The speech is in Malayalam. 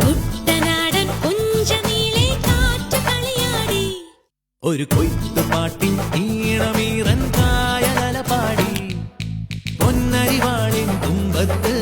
കുട്ടനാടൻ കുഞ്ചനീളെ കാറ്റ് കളിയാടി ഒരു കൊയ്ത്തുപാട്ടിൻ ഈണമീറൻ കായലല പാടി പൊന്നരിവാളിൻ തുമ്പത്ത്